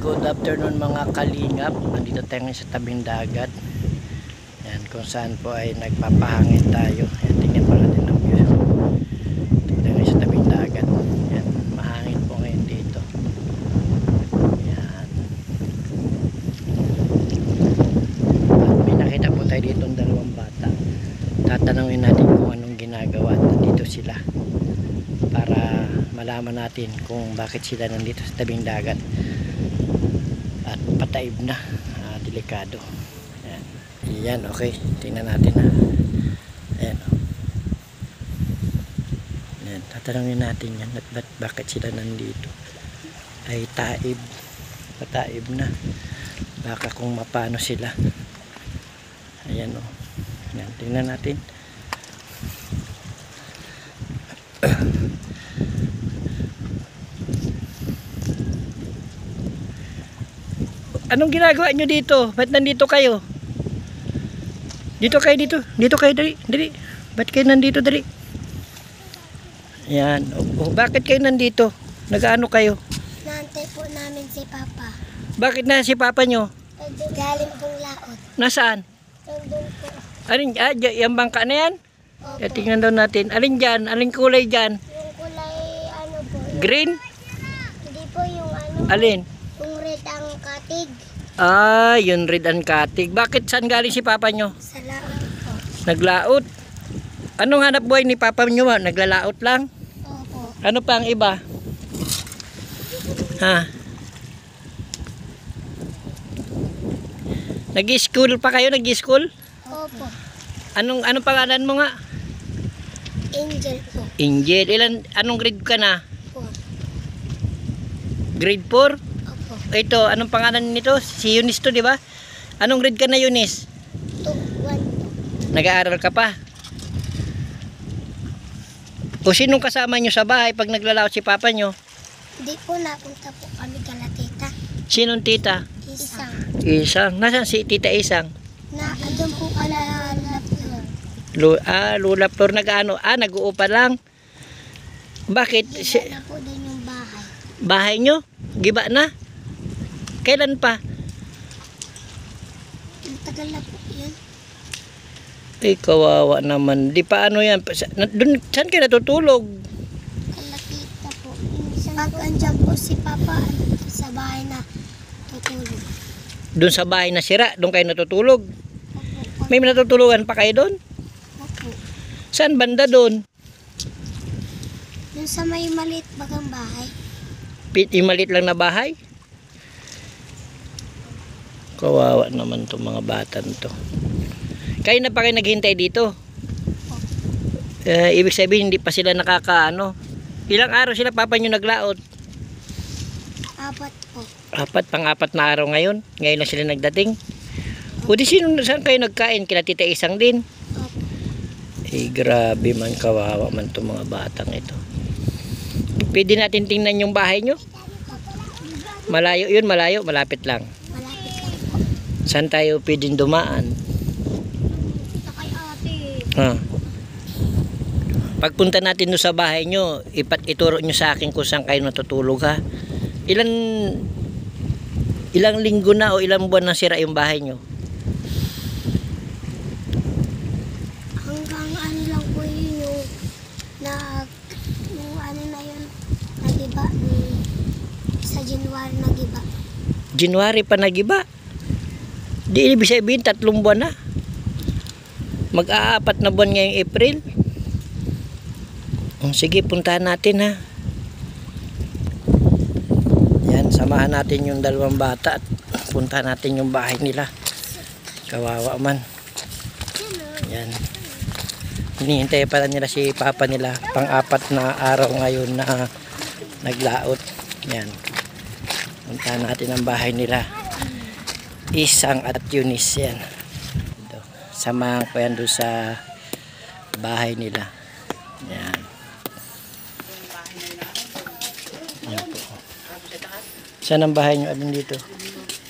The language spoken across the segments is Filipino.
Good afternoon mga kalingap. Nandito tayo ngayon sa tabing dagat. Yan, kung saan po ay nagpapahangin tayo. Yan, tingnan po natin ang view. Dito tayo ngayon sa tabing dagat. Yan, mahangin po ngayon dito. Yan. At may nakita po tayo dito ng dalawang bata. Tatanungin natin kung anong ginagawa. Nandito sila. Para malaman natin kung bakit sila nandito sa tabing dagat. At pataib na, delikado. Ayan. Ayan, okay, tingnan natin ha. Ayan, ayan, tatanungin natin yan at bakit sila nandito. Ay taib, pataib na, baka kung mapano sila. Ayan o, ayan, tingnan natin. Anong ginagawa nyo dito? Ba't nandito kayo? Dito kayo, dito. Dito kayo, dali. Dali. Ba't kayo nandito, dali? Yan. Bakit kayo nandito? Nag-ano kayo? Naantay po namin si Papa. Bakit na si Papa nyo? Galing pong laot. Nasaan? Nandun po. Alin? Yung bangka na yan? Opo. Tingnan daw natin. Alin dyan? Alin kulay dyan? Yung kulay ano po. Green? Hindi po yung ano. Alin? Yung red ang katig. Ah, yun red and katig. Bakit saan galing si Papa nyo? Sa laot po. Naglaot. Anong hanap buhay ni Papa nyo? Naglalaot lang? Opo. Ano pa ang iba? Ha? Nag-school pa kayo? Nag-school? Opo. Anong pangalan mo nga? Angel po. Angel. Anong grade ka na? Po. Grade 4? Opo. Ito, anong pangalan nito? Si Eunice to, di ba? Anong grade ka na, Eunice? 2-1 po. Nag-aaral ka pa? O sinong kasama nyo sa bahay pag naglalaot si Papa nyo? Hindi po napunta po kami kala tita. Sinong tita? Isang. Isang. Nasaan si tita Isang? Na andun po kala laptop. Lula Flor nag-ano? Nag-uupa lang. Bakit? Giba na po din yung bahay. Bahay nyo? Giba na? Kailan pa? Ang tagal na po yan. Ay, kawawa naman. Di pa ano yan. Doon, saan kayo natutulog? Kala tita po. Pag andyan po si Papa sa bahay na tutulog. Doon sa bahay na sira. Doon kayo natutulog. Opo. May natutulugan pa kayo doon? Opo. Saan banda doon? Yung sa may maliit bagang bahay. Yung maliit lang na bahay? Kawawa naman itong mga batan to. Kayo na pa kayo naghintay dito? Ibig sabihin hindi pa sila nakakaano. Ilang araw sila Papa nyo naglaot? 4 po. 4, pang-4 na araw ngayon. Ngayon lang sila nagdating. O di saan kayo nagkain? Kila tita Isang din? Opo. Grabe man, kawawa man itong mga batang ito. Pwede natin tingnan yung bahay nyo? Malayo yun, malayo, malapit lang. Malapit lang po. Saan tayo pwedeng dumaan? Ito kay ate. Pagpunta natin doon sa bahay nyo, ituro nyo sa akin kung saan kayo natutulog ha. Ilang linggo na o ilang buwan na sira yung bahay nyo? Hanggang ano lang po yun yung ano na yun, nagiba, sa January nagiba. January pa nagiba. Di ibig sabihin 3 buwan na. Mag-4 na buwan ngayong April. Sige, puntahan natin ha. Yan, samahan natin yung dalawang bata at puntahan natin yung bahay nila. Kawawa man. Yan. Hinihintay pala nila si Papa nila. Pang-4 na araw ngayon na naglaot. Yan. Puntahan natin ang bahay nila. Isang at Eunice yan. Samahan ko yan doon sa bahay nila. Yan. Yan po. Saan ang bahay nyo? Alin dito?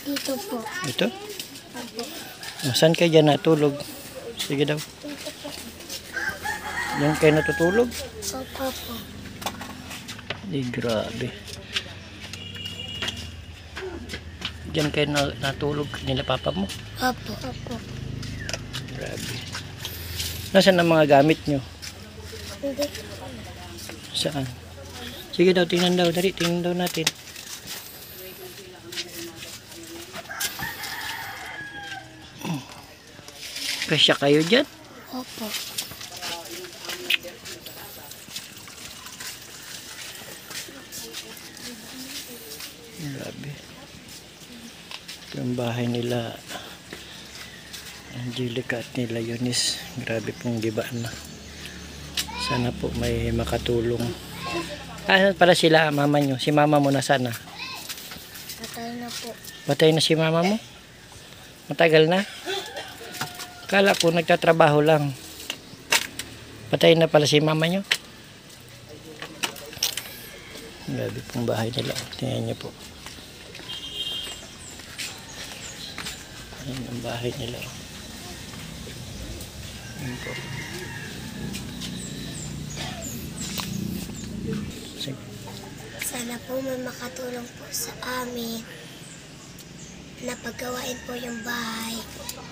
Dito po. Ito? Opo. Saan kayo dyan natulog? Sige daw. Yan kayo natutulog? Opo po. Grabe. Diyan kayo natulog nila papa mo. Opo. Opo. Grabe. Nasaan ang mga gamit nyo? Hindi. Saan? Sige daw, tingnan daw. Dali, tingnan daw natin. Kasya kayo dyan? Opo. Grabe. Ito yung bahay nila Angelica at nila Eunice. Grabe pong gibaan na. Sana po may makatulong. Saan pala sila, mama nyo? Si mama mo na sana? Patay na po. Patay na si mama mo? Matagal na? Kala ko nagtatrabaho lang. Patay na pala si mama nyo? Grabe pong bahay nila. Tingnan nyo po. Ayan ang bahay nila. Ayan po. Sige. Sana po may makatulong po sa amin. Napagawain po yung bahay.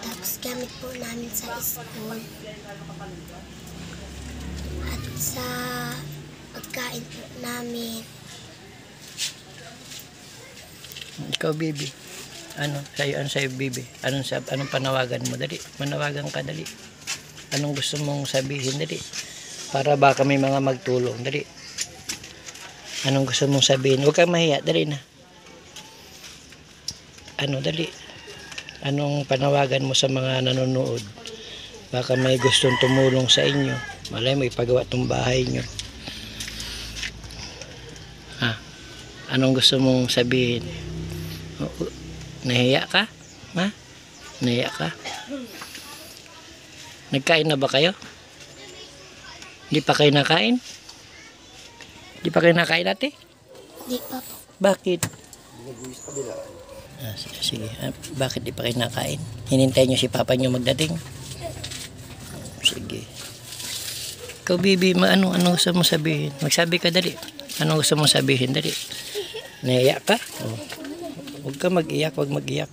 Tapos gamit po namin sa school. At sa pagkain po namin. Ikaw, baby. Ano sa'yo, baby? Anong panawagan mo? Dali, manawagan ka, dali. Anong gusto mong sabihin, dali? Para baka may mga magtulong, dali. Anong gusto mong sabihin? Huwag kang mahiya, dali na. Ano, dali. Anong panawagan mo sa mga nanonood? Baka may gustong tumulong sa inyo. Malay mo, ipagawa tong bahay nyo. Ha? Anong gusto mong sabihin? Nahiya ka? Ha? Nahiya ka? Nagkain na ba kayo? Hindi pa kayo nakain? Hindi pa kayo nakain ate? Hindi pa po. Bakit? Sige. Bakit di pa kayo nakain? Hinintay nyo si papa nyo magdating? Sige. Ikaw, baby, anong gusto mong sabihin? Magsabi ka, dali. Anong gusto mong sabihin, dali? Nahiya ka? Oh. Huwag ka mag-iyak, huwag mag-iyak.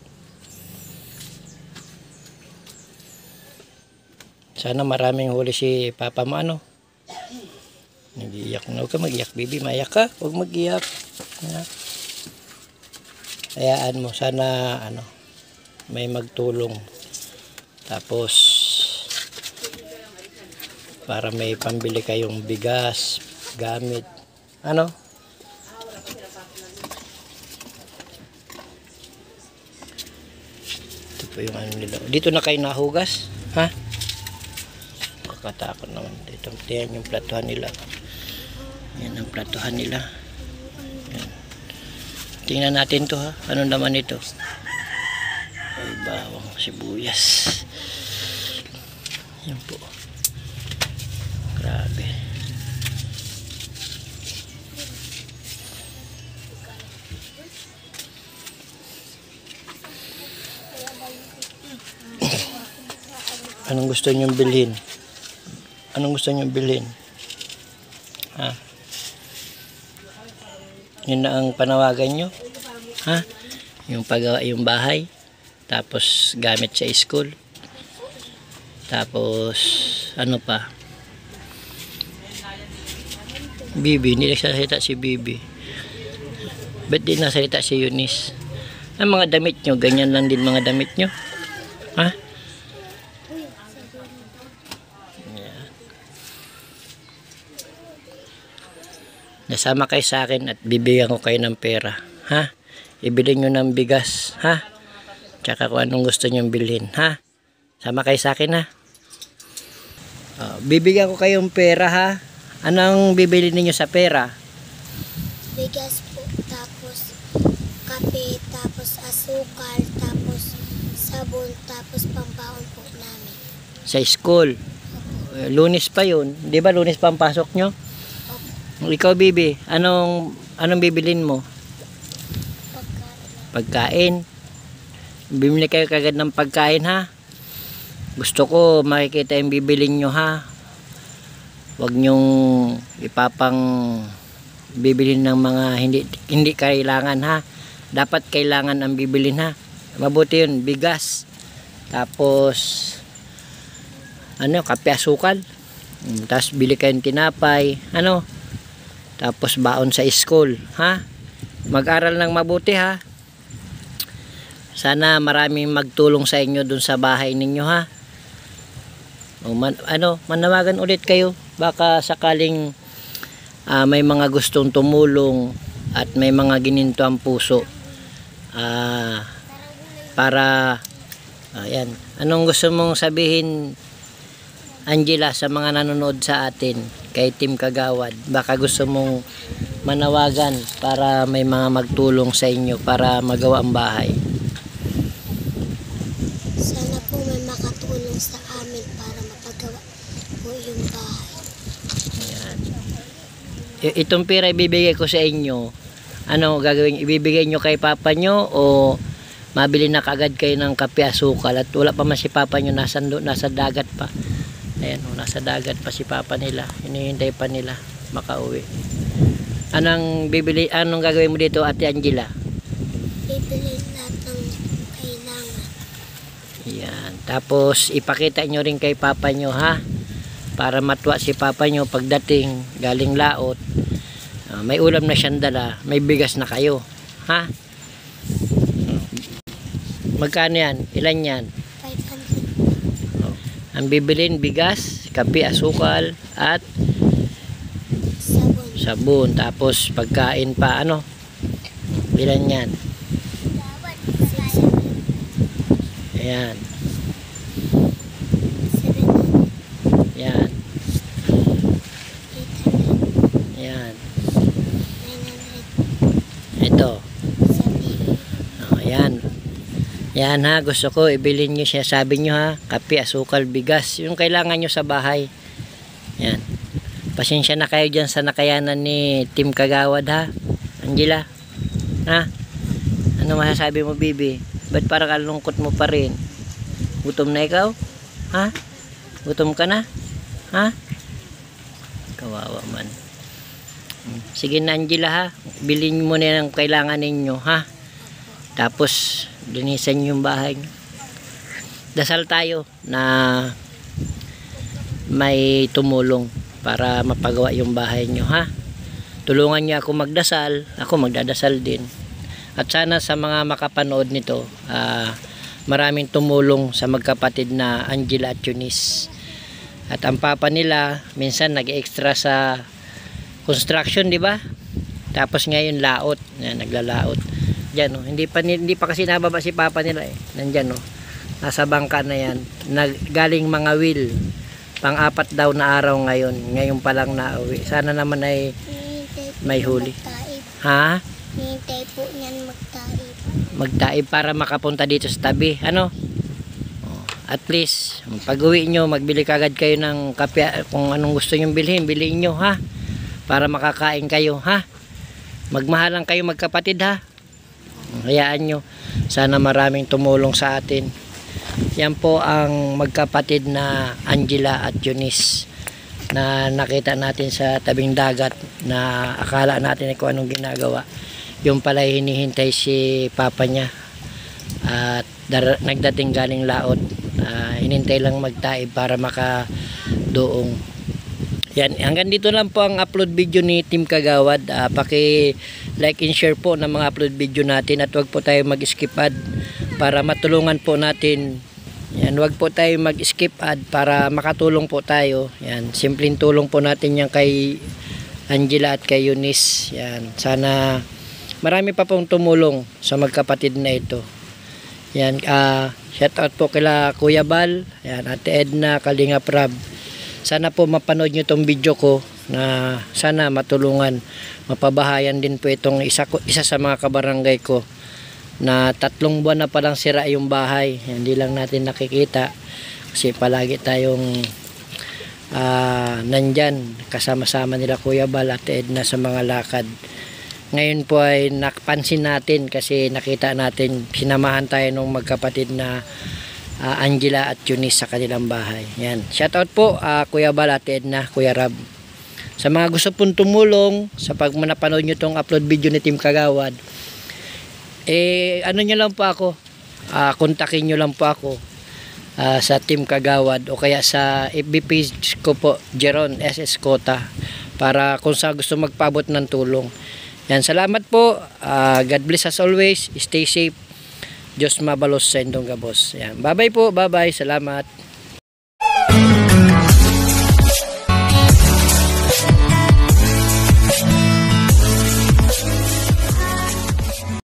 Sana maraming huli si papa mo, ano? Nag-iiyak na. Huwag ka mag-iyak, baby. Maiyak ka, huwag mag-iyak. Hayaan mo, sana, may magtulong. Tapos, para may pambili kayong bigas, gamit. Ano? Ito po yung nila. Dito na kayo nahugas? Ha? Kakatakot naman. Dito, tiyan yung platuhan nila. Yan ang platuhan nila. Yan. Tingnan natin to, ha. Anong naman ito? Ay, bawang sibuyas. Yan po. Grabe. Anong gusto niyong bilhin? Anong gusto niyong bilhin? Ha? Yun na ang panawagan nyo? Ha? Yung pagawa yung bahay. Tapos gamit sa school. Tapos ano pa? Bibi. Hindi nagsasalita si Bibi. Ba't di nasalita si Eunice? Ang mga damit nyo, ganyan lang din mga damit nyo. Ha? Nasama kayo sa akin at bibigyan ko kayo ng pera. Ha? Ibili nyo ng bigas. Ha? Tsaka kung anong gusto nyo bilhin. Ha? Sama kayo sa akin, ha? Bibigyan ko kayong pera, ha? Anong bibili niyo sa pera? Bigas po, tapos kape, tapos asukal, tapos sabon, tapos pambaon po namin. Sa school. Lunes pa yun. Di ba lunes pa ang pasok nyo? Ikaw, Bibi, anong bibilin mo? Pagkain. Bibili kayo kagad ng pagkain, ha? Gusto ko makikita yung bibilin nyo, ha? Huwag nyong ipapang bibilin ng mga hindi kailangan, ha? dapat kailangan ang bibilin ha. Mabuti yun, bigas. Tapos, kape asukal. Tapos bili kayong tinapay. Tapos baon sa school. Ha? Mag-aral ng mabuti ha. Sana maraming magtulong sa inyo dun sa bahay ninyo ha. Manawagan ulit kayo. Baka sakaling may mga gustong tumulong at may mga gininto ang puso. Para ayan. Anong gusto mong sabihin, Angela, sa mga nanonood sa atin kay Team Kagawad? Baka gusto mong manawagan para may mga magtulong sa inyo para magawa ang bahay. Sana po may makatulong sa amin para mapagawa po yung bahay. Ayan. Itong pera ibibigay ko sa inyo, gagawin? Ibibigay nyo kay papa nyo o mabili na kagad kayo ng kape asukal? At wala pa man si papa nyo, nasa dagat pa. Ayan, nasa dagat pa si papa nila. Hinihintay pa nila makauwi. Anong gagawin mo dito, Ate Angela? Bibili lahat ng kailangan. Yan. Tapos ipakita nyo rin kay papa nyo ha, para matuwa si papa nyo pagdating galing laot. May ulam na siyang dala, may bigas na kayo ha. Magkano yan? Ilan yan? 500. Ang bibilin, bigas, kape, asukal at sabon. Tapos pagkain pa, ilan yan? 600. Ayan. 700. Yan. 800. Yan. 900. Ito. 700. Ayan. Yan ha, gusto ko ibilin nyo siya. Sabi nyo ha, kape, asukal, bigas. Yung kailangan nyo sa bahay. Yan. Pasensya na kayo dyan sa nakayanan ni Team Kagawad ha. Angela. Ha? Ano masasabi mo, Bibi? Ba't parang kalungkot mo pa rin? Gutom na ikaw? Ha? Gutom ka na? Ha? Kawawa man. Sige na, Angela ha. Bilhin mo na yung kailangan ninyo ha. Tapos linisan yung bahay. Dasal tayo na may tumulong para mapagawa yung bahay nyo ha. Tulungan niyo ako magdasal, ako magdadasal din. At sana sa mga makapanood nito, maraming tumulong sa magkapatid na Angela at Eunice. At ang papa nila minsan nag-extra sa construction, di ba? Tapos ngayon laot, naglalaot. Diyan, hindi pa kasi nababa si papa nila eh. Nandiyan, nasa bangka na yan. Galing mga wheel. Pang-4 daw na araw ngayon. Ngayon pa lang nauwi. Sana naman ay may huli. Ha? Hintay po niyan magtaib. Magtaib para makapunta dito sa tabi. At least, pag-uwi nyo, magbili kagad kayo ng kape. Kung anong gusto nyo bilhin nyo ha. Para makakain kayo ha. Magmahalan kayo magkapatid ha. Hayaan nyo. Sana maraming tumulong sa atin. Yan po ang magkapatid na Angela at Eunice na nakita natin sa tabing dagat na akala natin kung anong ginagawa. Yung pala hinihintay si papa niya at nagdating galing laot. Hinintay lang magtaib para makadoong. Yan, hanggang dito lang po ang upload video ni Team Kagawad. Paki-like and share po ng mga upload video natin at wag po tayo mag-skip ad para matulungan po natin. Yan, wag po tayo mag-skip ad para makatulong po tayo. Yan, simpleng tulong po natin yan kay Angela at kay Eunice. Yan, sana marami pa pong tumulong sa magkapatid na ito. Yan, shout out po kila Kuya Bal, yan, Ate Edna, Kalinga Prab. Sana po mapanood nyo itong video ko na sana matulungan, mapabahayan din po itong isa sa mga kabarangay ko na 3 buwan na palang sira yung bahay. Hindi lang natin nakikita kasi palagi tayong nandyan kasama-sama nila Kuya Bal at Edna sa mga lakad. Ngayon po ay napansin natin kasi nakita natin, sinamahan tayo ng magkapatid na Angela at Eunice sa kanilang bahay. Yan. Shoutout po Kuya Bal at Edna, Kuya Rab. Sa mga gusto pong tumulong sa pag napanood nyo itong upload video ni Team Kagawad, ano nyo lang po ako, kontakin nyo lang po ako sa Team Kagawad o kaya sa FB page ko po, Jeron SS Cota, para kung sa gusto magpabot ng tulong. Yan, salamat po. God bless as always. Stay safe. Diyos mabalos sa indong gabos. Yan. Bye-bye po. Bye-bye. Salamat.